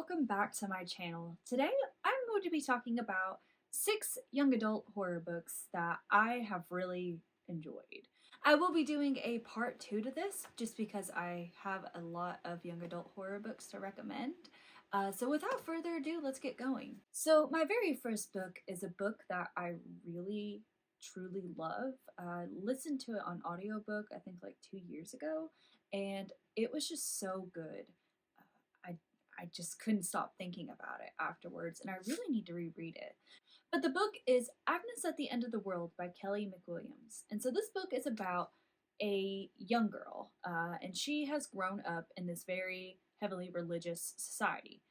welcome back to my channel. Today I'm going to be talking about 6 young adult horror books that I have really enjoyed. I will be doing a part 2 to this just because I have a lot of young adult horror books to recommend. So without further ado, let's get going. So my very first book is a book that I really truly love. I listened to it on audiobook I think like 2 years ago, and it was just so good. I just couldn't stop thinking about it afterwards, and I really need to reread it. But the book is Agnes at the End of the World by Kelly McWilliams. And so this book is about a young girl, and she has grown up in this very heavily religious society.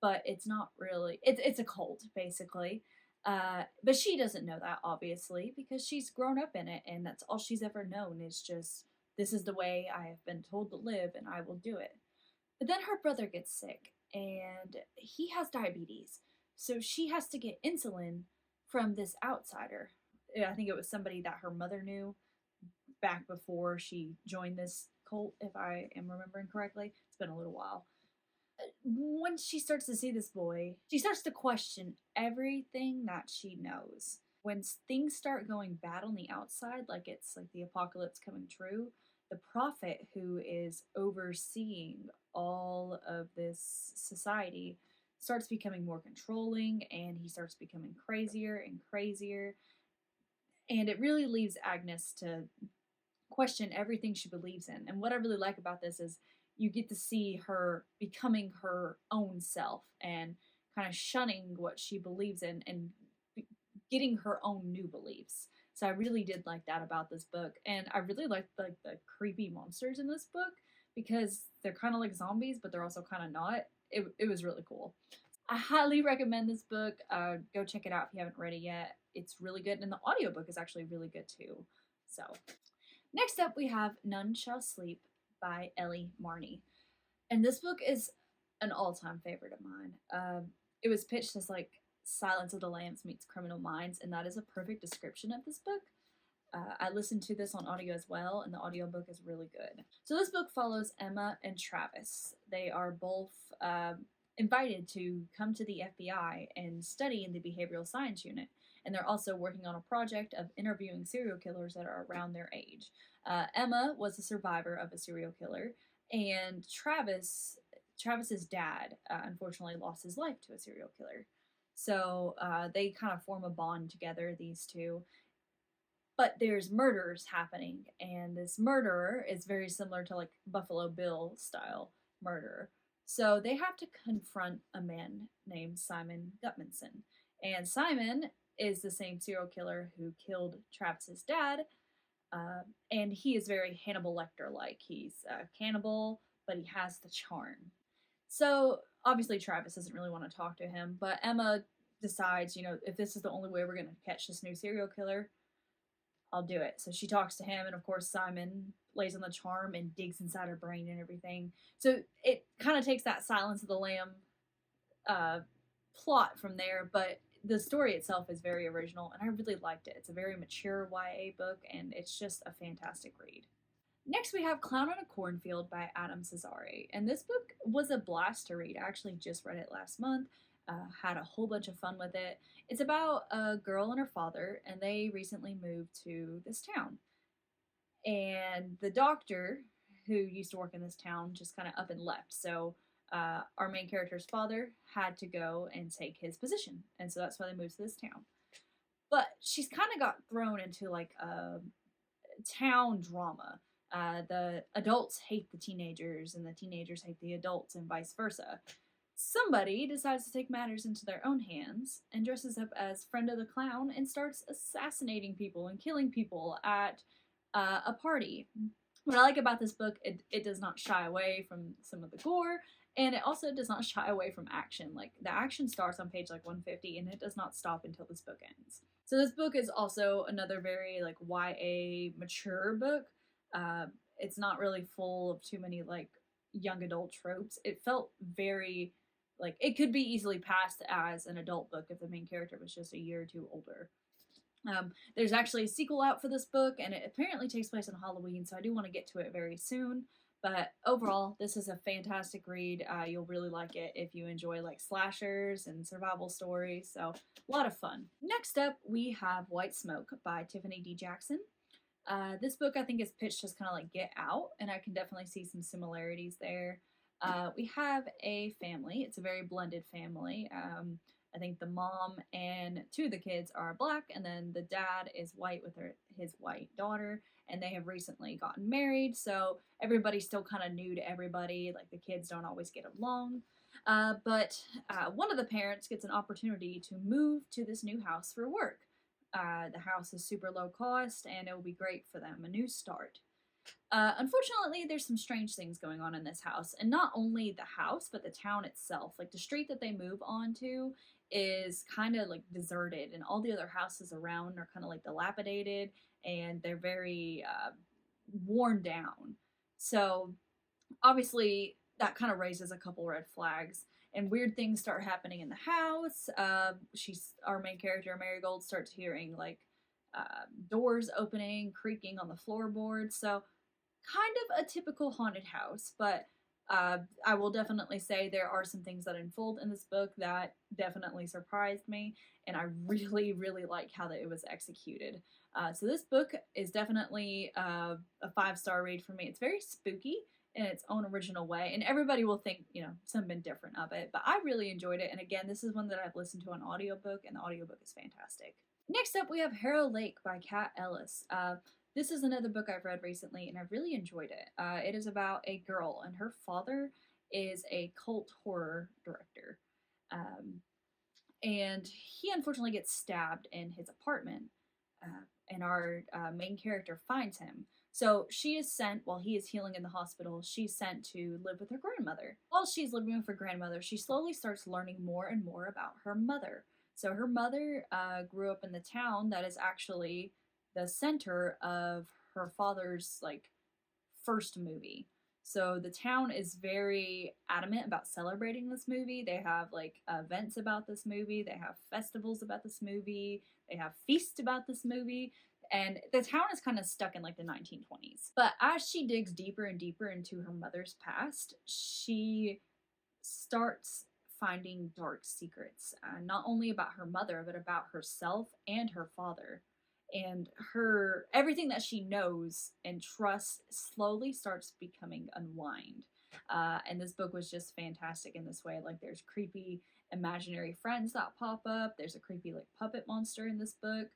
But it's not really, it's a cult, basically. But she doesn't know that, obviously, because she's grown up in it, and that's all she's ever known is just, this is the way I have been told to live, and I will do it. But then her brother gets sick and he has diabetes. So she has to get insulin from this outsider. I think it was somebody that her mother knew back before she joined this cult, if I am remembering correctly. It's been a little while. When she starts to see this boy, she starts to question everything that she knows. When things start going bad on the outside, like it's like the apocalypse coming true, the prophet who is overseeing all of this society starts becoming more controlling, and he starts becoming crazier and crazier. And it really leaves Agnes to question everything she believes in. And what I really like about this is you get to see her becoming her own self and kind of shunning what she believes in and getting her own new beliefs. So I really did like that about this book, and I really liked like the creepy monsters in this book because they're kind of like zombies, but they're also kind of not. It was really cool. I highly recommend this book. Go check it out if you haven't read it yet. It's really good, and the audiobook is actually really good too. So next up we have None Shall Sleep by Ellie Marney. And this book is an all-time favorite of mine. It was pitched as like Silence of the Lambs meets Criminal Minds, and that is a perfect description of this book. I listened to this on audio as well, and the audiobook is really good. So this book follows Emma and Travis. They are both invited to come to the FBI and study in the behavioral science unit, and they're also working on a project of interviewing serial killers that are around their age. Emma was a survivor of a serial killer, and Travis's dad unfortunately lost his life to a serial killer. So they kind of form a bond together, these two. But there's murders happening, and this murderer is very similar to like Buffalo Bill style murder. So they have to confront a man named Simon Gutmanson. And Simon is the same serial killer who killed Travis's dad. And he is very Hannibal Lecter like. He's a cannibal, but he has the charm. So obviously Travis doesn't really want to talk to him, but Emma decides, if this is the only way we're going to catch this new serial killer, I'll do it. So she talks to him, and of course Simon lays on the charm and digs inside her brain and everything. So it kind of takes that Silence of the Lamb plot from there, but the story itself is very original, and I really liked it. It's a very mature YA book, and it's just a fantastic read. Next, we have Clown on a Cornfield by Adam Cesare, and this book was a blast to read. I actually just read it last month, had a whole bunch of fun with it. It's about a girl and her father, and they recently moved to this town. And the doctor who used to work in this town just kind of up and left, so our main character's father had to go and take his position, and so that's why they moved to this town. But she's kind of got thrown into like a town drama. The adults hate the teenagers, and the teenagers hate the adults, and vice versa. Somebody decides to take matters into their own hands and dresses up as Friend of the Clown and starts assassinating people and killing people at a party. What I like about this book, it does not shy away from some of the gore, and it also does not shy away from action. Like, the action starts on page like 150, and it does not stop until this book ends. So this book is also another very like YA mature book. It's not really full of too many like young adult tropes. It felt very like it could be easily passed as an adult book if the main character was just a year or two older. There's actually a sequel out for this book, and it apparently takes place on Halloween, so I do want to get to it very soon. But overall, this is a fantastic read. You'll really like it if you enjoy like slashers and survival stories. So, a lot of fun. Next up, we have White Smoke by Tiffany D. Jackson. This book I think is pitched as kind of like Get Out, and I can definitely see some similarities there. We have a family. It's a very blended family. I think the mom and two of the kids are black, and then the dad is white with his white daughter, and they have recently gotten married. So everybody's still kind of new to everybody. Like the kids don't always get along. But one of the parents gets an opportunity to move to this new house for work. The house is super low cost and it will be great for them, a new start. Unfortunately, there's some strange things going on in this house, and not only the house, but the town itself. Like the street that they move onto is kind of like deserted, and all the other houses around are kind of like dilapidated and they're very worn down. So, obviously, that kind of raises a couple red flags. And weird things start happening in the house. Our main character, Marigold, starts hearing like doors opening, creaking on the floorboards. So kind of a typical haunted house, but I will definitely say there are some things that unfold in this book that definitely surprised me, and I really, really like how it was executed. So this book is definitely a 5-star read for me. It's very spooky in its own original way, and everybody will think, something different of it, but I really enjoyed it. And again, this is one that I've listened to on audiobook, and the audiobook is fantastic. Next up, we have Harrow Lake by Kat Ellis. This is another book I've read recently, and I really enjoyed it. It is about a girl, and her father is a cult horror director. And he unfortunately gets stabbed in his apartment, and our main character finds him. So she is sent, while he is healing in the hospital, she's sent to live with her grandmother. While she's living with her grandmother, she slowly starts learning more and more about her mother. So her mother grew up in the town that is actually the center of her father's like first movie. So the town is very adamant about celebrating this movie. They have like events about this movie, they have festivals about this movie, they have feasts about this movie. And the town is kind of stuck in like the 1920s. But as she digs deeper and deeper into her mother's past, she starts finding dark secrets, not only about her mother, but about herself and her father. And everything that she knows and trusts slowly starts becoming unwind. And this book was just fantastic in this way. Like there's creepy imaginary friends that pop up. There's a creepy like puppet monster in this book.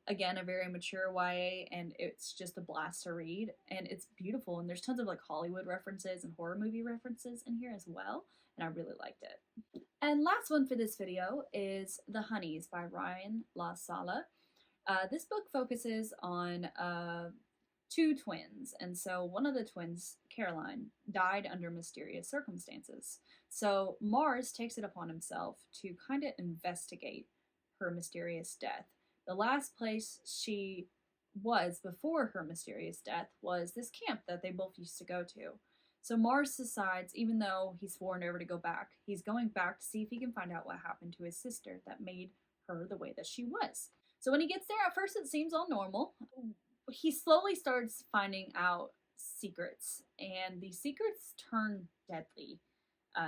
Again, a very mature YA, and it's just a blast to read, and it's beautiful. And there's tons of like Hollywood references and horror movie references in here as well, and I really liked it. And last one for this video is The Honeys by Ryan La Sala. This book focuses on two twins, and so one of the twins, Caroline, died under mysterious circumstances. So Mars takes it upon himself to kind of investigate her mysterious death. The last place she was before her mysterious death was this camp that they both used to go to. So Mars decides, even though he swore never to go back, he's going back to see if he can find out what happened to his sister that made her the way that she was. So when he gets there, at first it seems all normal. He slowly starts finding out secrets, and the secrets turn deadly.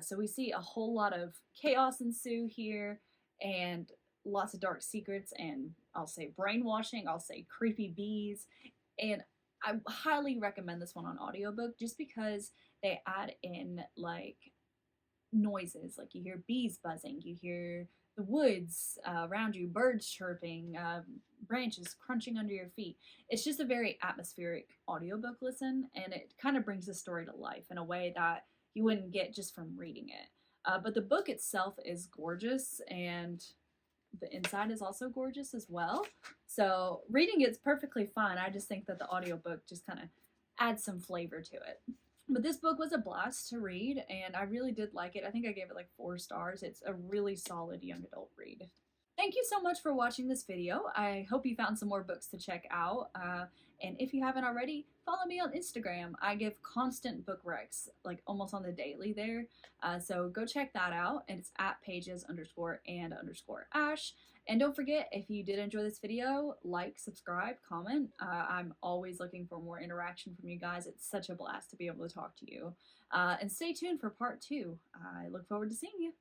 So we see a whole lot of chaos ensue here, and lots of dark secrets, and I'll say brainwashing, I'll say creepy bees, and I highly recommend this one on audiobook just because they add in like noises, like you hear bees buzzing, you hear the woods around you, birds chirping, branches crunching under your feet. It's just a very atmospheric audiobook listen, and it kind of brings the story to life in a way that you wouldn't get just from reading it. But the book itself is gorgeous, and the inside is also gorgeous as well. So reading it's perfectly fine. I just think that the audiobook just kind of adds some flavor to it. But this book was a blast to read, and I really did like it. I think I gave it like 4 stars. It's a really solid young adult read. Thank thank you so much for watching this video. I hope you found some more books to check out. And if you haven't already, follow me on Instagram. I give constant book recs, like almost on the daily there. So go check that out. And it's at pages_and_ash. And don't forget, if you did enjoy this video, like, subscribe, comment. I'm always looking for more interaction from you guys. It's such a blast to be able to talk to you. And stay tuned for part 2. I look forward to seeing you.